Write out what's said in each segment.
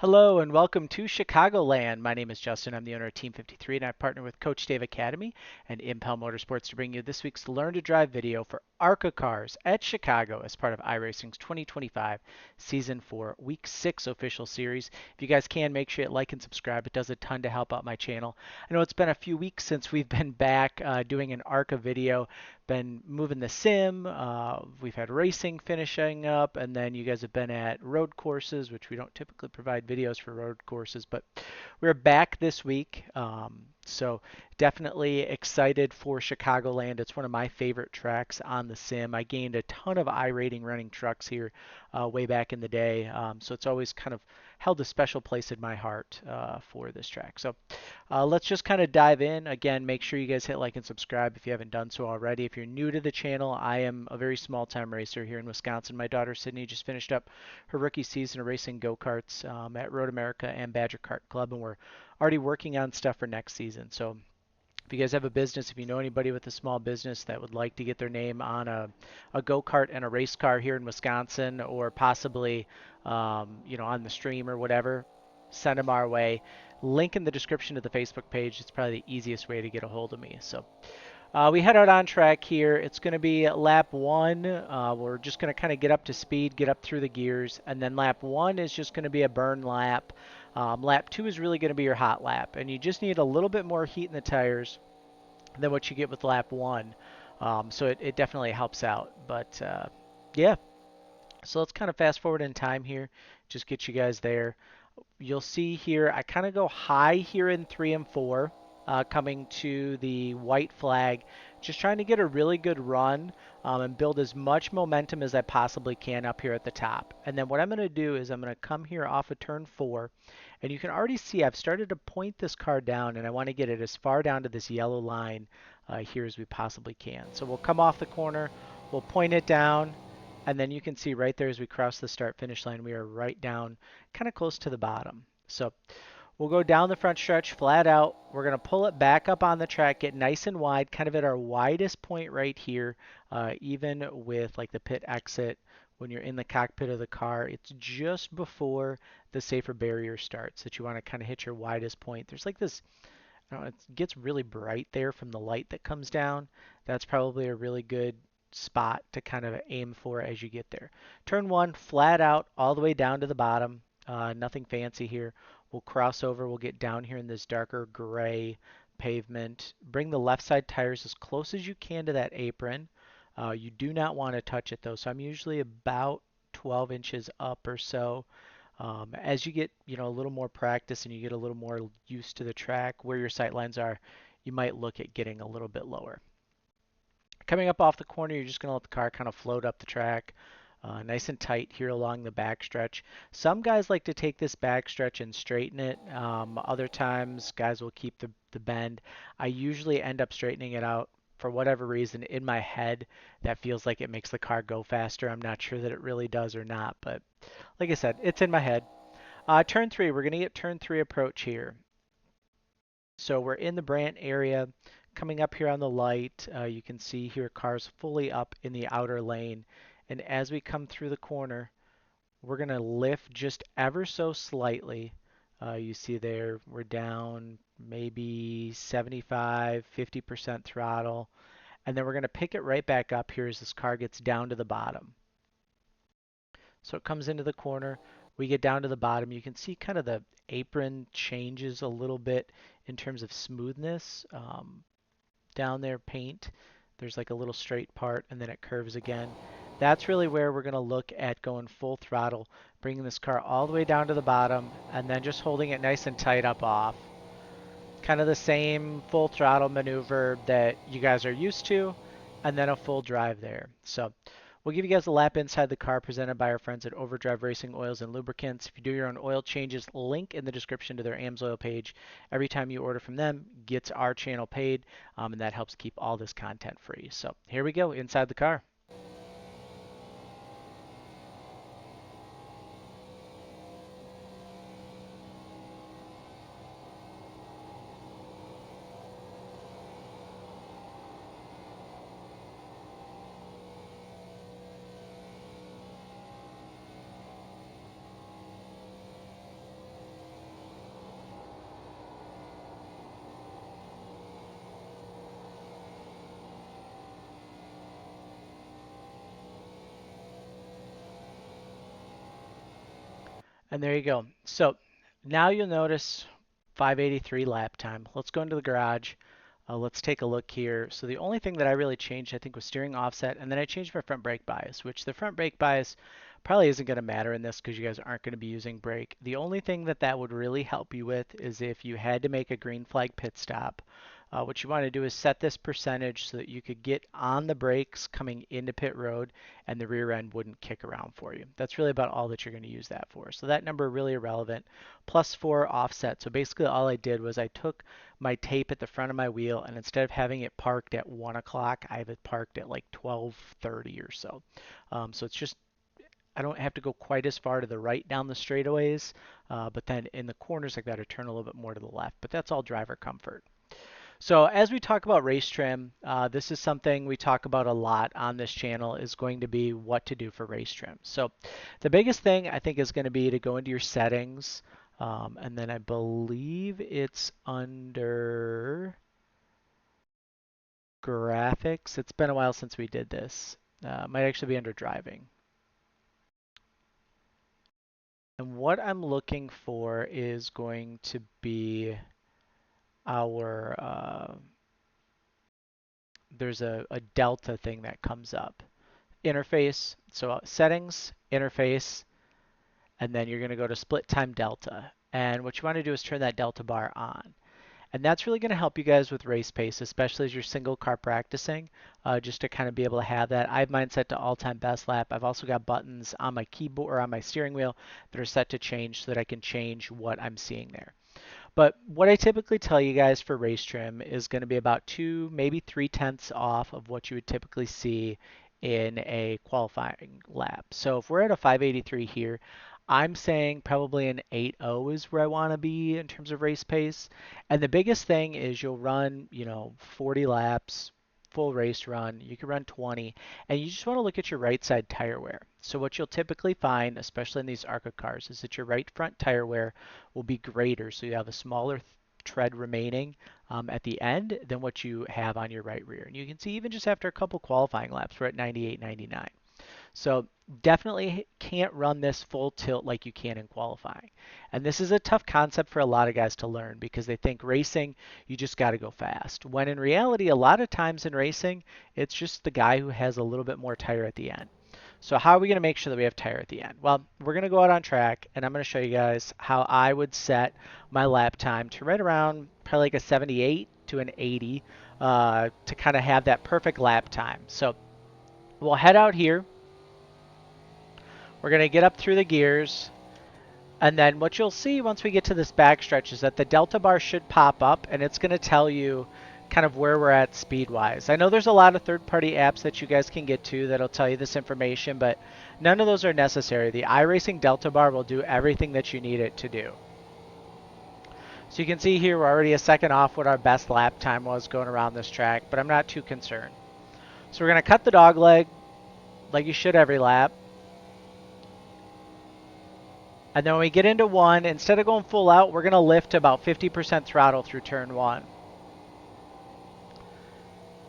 Hello and welcome to Chicagoland. My name is Justin. I'm the owner of Team 53 and I partner with Coach Dave Academy and Impel Motorsports to bring you this week's Learn to Drive video for ARCA Cars at Chicago as part of iRacing's 2025 Season 4 Week 6 official series. If you guys can, make sure you like and subscribe. It does a ton to help out my channel. I know it's been a few weeks since we've been back doing an ARCA video. Been moving the sim. We've had racing finishing up, and then you guys have been at road courses, which we don't typically provide videos for road courses, but we're back this week. So definitely excited for Chicagoland. It's one of my favorite tracks on the sim. I gained a ton of iRating running trucks here way back in the day, so it's always kind of held a special place in my heart for this track. So let's just kind of dive in. Again, make sure you guys hit like and subscribe if you haven't done so already. If you're new to the channel, I am a very small time racer here in Wisconsin. My daughter Sydney just finished up her rookie season of racing go-karts at Road America and Badger Kart Club, and we're already working on stuff for next season. So if you guys have a business, if you know anybody with a small business that would like to get their name on a go-kart and a race car here in Wisconsin, or possibly on the stream or whatever, send them our way. Link in the description of the Facebook page. It's probably the easiest way to get a hold of me. So we head out on track here. It's going to be lap one. We're just going to kind of get up to speed, get up through the gears, and then lap one is just going to be a burn lap. Lap two is really going to be your hot lap, and you just need a little bit more heat in the tires than what you get with lap one. So it definitely helps out. But yeah, so let's kind of fast forward in time here, just get you guys there. You'll see here, I kind of go high here in 3 and 4, coming to the white flag, just trying to get a really good run and build as much momentum as I possibly can up here at the top. And then what I'm going to do is I'm going to come here off of turn 4, and you can already see I've started to point this car down, and I want to get it as far down to this yellow line here as we possibly can. So we'll come off the corner, we'll point it down, and then you can see right there as we cross the start finish line, we are right down kind of close to the bottom. So we'll go down the front stretch flat out. We're going to pull it back up on the track, get nice and wide, kind of at our widest point right here, even with like the pit exit. When you're in the cockpit of the car, it's just before the safer barrier starts that you want to kind of hit your widest point. There's like this, it gets really bright there from the light that comes down. That's probably a really good spot to kind of aim for as you get there. Turn one, flat out, all the way down to the bottom. Nothing fancy here. We'll cross over. We'll get down here in this darker gray pavement. Bring the left side tires as close as you can to that apron. You do not want to touch it though. So I'm usually about 12 inches up or so. As you get, a little more practice and you get a little more used to the track, where your sight lines are, you might look at getting a little bit lower. Coming up off the corner, you're just going to let the car kind of float up the track, nice and tight here along the backstretch. Some guys like to take this backstretch and straighten it. Other times, guys will keep the bend. I usually end up straightening it out for whatever reason in my head. That feels like it makes the car go faster. I'm not sure that it really does or not, but like I said, it's in my head. Turn three, we're going to get turn three approach here. So we're in the Brant area. Coming up here on the light, you can see here cars fully up in the outer lane. And as we come through the corner, we're going to lift just ever so slightly. You see there, we're down maybe 75, 50% throttle. And then we're going to pick it right back up here as this car gets down to the bottom. So it comes into the corner. We get down to the bottom. You can see kind of the apron changes a little bit in terms of smoothness. Down there, paint, there's like a little straight part and then it curves again. That's really where we're going to look at going full throttle, bringing this car all the way down to the bottom and then just holding it nice and tight up off. Kind of the same full throttle maneuver that you guys are used to, and then a full drive there. So we'll give you guys a lap inside the car presented by our friends at Overdrive Racing Oils and Lubricants. If you do your own oil changes, link in the description to their AMSOIL page. Every time you order from them, gets our channel paid, and that helps keep all this content free. So here we go, inside the car. And there you go. So now you'll notice 583 lap time. Let's go into the garage. Let's take a look here. So the only thing that I really changed, I think, was steering offset, and then I changed my front brake bias, which the front brake bias probably isn't going to matter in this because you guys aren't going to be using brake. The only thing that that would really help you with is if you had to make a green flag pit stop. What you want to do is set this percentage so that you could get on the brakes coming into pit road and the rear end wouldn't kick around for you. That's really about all that you're going to use that for. So that number really irrelevant. +4 offset. So basically all I did was I took my tape at the front of my wheel and instead of having it parked at 1 o'clock, I have it parked at like 12:30 or so. So it's just I don't have to go quite as far to the right down the straightaways, but then in the corners like that, I turn a little bit more to the left. But that's all driver comfort. So as we talk about race trim, this is something we talk about a lot on this channel is going to be what to do for race trim. So the biggest thing I think is going to be to go into your settings, and then I believe it's under graphics. It's been a while since we did this. Might actually be under driving. And what I'm looking for is going to be our there's a delta thing that comes up. Interface, so settings, interface, and then you're going to go to split time delta. And what you want to do is turn that delta bar on. And that's really going to help you guys with race pace, especially as you're single car practicing, just to kind of be able to have that. I have mine set to all-time best lap. I've also got buttons on my keyboard or on my steering wheel that are set to change so that I can change what I'm seeing there. But what I typically tell you guys for race trim is going to be about 2, maybe 3/10 off of what you would typically see in a qualifying lap. So if we're at a 583 here, I'm saying probably an 8.0 is where I want to be in terms of race pace. And the biggest thing is you'll run, 40 laps, full race run. You can run 20, and you just want to look at your right side tire wear. So what you'll typically find, especially in these ARCA cars, is that your right front tire wear will be greater. So you have a smaller tread remaining at the end than what you have on your right rear. And you can see even just after a couple qualifying laps, we're at 98, 99. So definitely can't run this full tilt like you can in qualifying. And this is a tough concept for a lot of guys to learn because they think racing, you just got to go fast. When in reality, a lot of times in racing, it's just the guy who has a little bit more tire at the end. So how are we going to make sure that we have tire at the end? Well, we're going to go out on track and I'm going to show you guys how I would set my lap time to right around probably like a 78 to an 80 to kind of have that perfect lap time. So we'll head out here. We're going to get up through the gears. And then what you'll see once we get to this backstretch is that the delta bar should pop up and it's going to tell you kind of where we're at speed-wise. I know there's a lot of third-party apps that you guys can get to that'll tell you this information, but none of those are necessary. The iRacing delta bar will do everything that you need it to do. So you can see here we're already a second off what our best lap time was going around this track, but I'm not too concerned. So we're going to cut the dog leg like you should every lap. And then when we get into 1, instead of going full out, we're going to lift to about 50% throttle through turn 1.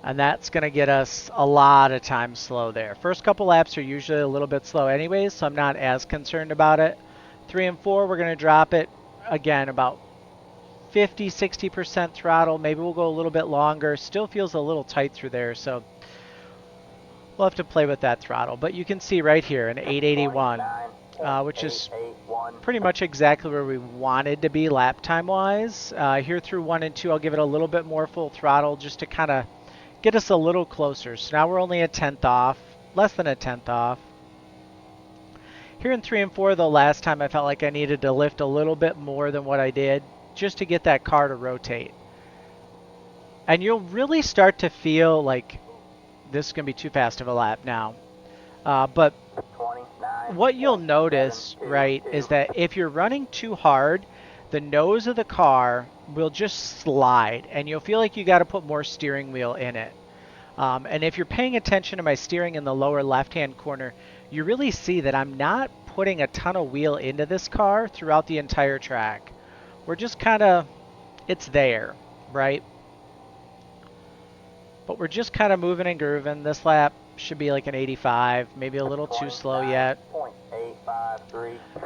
And that's going to get us a lot of time slow there. First couple laps are usually a little bit slow anyways, so I'm not as concerned about it. 3 and 4, we're going to drop it, again, about 50, 60% throttle. Maybe we'll go a little bit longer. Still feels a little tight through there, so we'll have to play with that throttle. But you can see right here an 881, which is pretty much exactly where we wanted to be lap time wise. Here through 1 and 2, I'll give it a little bit more full throttle just to kind of get us a little closer. So now we're only a 10th off, less than a 10th off. Here in 3 and 4, though, last time I felt like I needed to lift a little bit more than what I did just to get that car to rotate. And you'll really start to feel like this is going to be too fast of a lap now. But what you'll notice, right, is that if you're running too hard, the nose of the car will just slide, and you'll feel like you got to put more steering wheel in it. And if you're paying attention to my steering in the lower left-hand corner, you really see that I'm not putting a ton of wheel into this car throughout the entire track. We're just kind of, it's there, right? But we're just kind of moving and grooving. This lap should be like an 85, maybe a little too slow yet.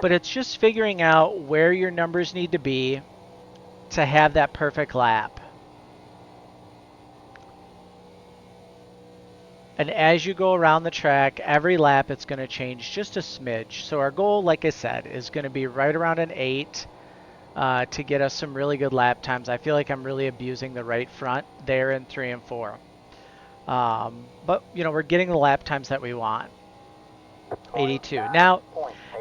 But it's just figuring out where your numbers need to be to have that perfect lap. And as you go around the track, every lap it's going to change just a smidge. So our goal, like I said, is going to be right around an 8 to get us some really good lap times. I feel like I'm really abusing the right front there in 3 and 4. But, you know, we're getting the lap times that we want. 82. Now,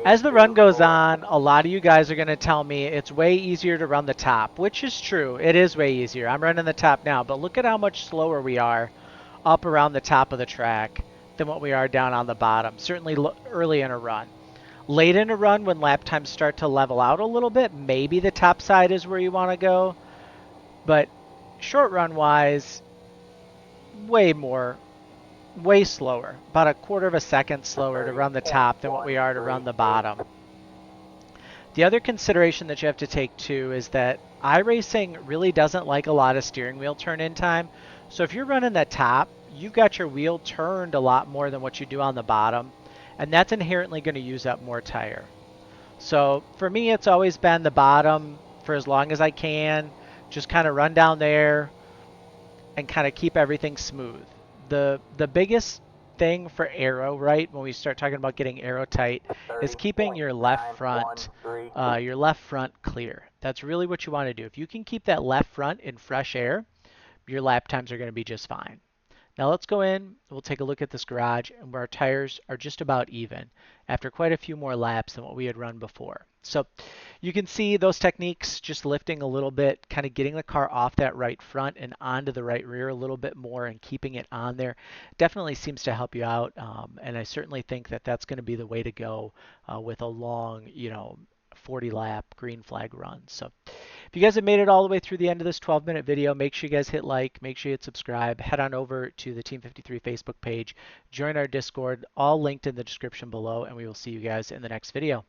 as the run goes on, a lot of you guys are going to tell me it's way easier to run the top, which is true. It is way easier. I'm running the top now, but look at how much slower we are up around the top of the track than what we are down on the bottom, certainly early in a run. Late in a run, when lap times start to level out a little bit, maybe the top side is where you want to go. But short run wise, way slower, about a quarter of a second slower to run the top than what we are to run the bottom. The other consideration that you have to take too is that iRacing really doesn't like a lot of steering wheel turn-in time. So if you're running the top, you've got your wheel turned a lot more than what you do on the bottom, and that's inherently going to use up more tire. So for me, it's always been the bottom for as long as I can, just kind of run down there and kind of keep everything smooth. The biggest thing for aero, right, when we start talking about getting aero tight, is keeping your left front clear. That's really what you want to do. If you can keep that left front in fresh air, your lap times are going to be just fine. Now let's go in, we'll take a look at this garage, and where our tires are just about even after quite a few more laps than what we had run before. So you can see those techniques, just lifting a little bit, kind of getting the car off that right front and onto the right rear a little bit more and keeping it on there, definitely seems to help you out. And I certainly think that that's going to be the way to go with a long, 40 lap green flag run. So if you guys have made it all the way through the end of this 12-minute video, make sure you guys hit like, make sure you hit subscribe, head on over to the Team 53 Facebook page, join our Discord, all linked in the description below, and we will see you guys in the next video.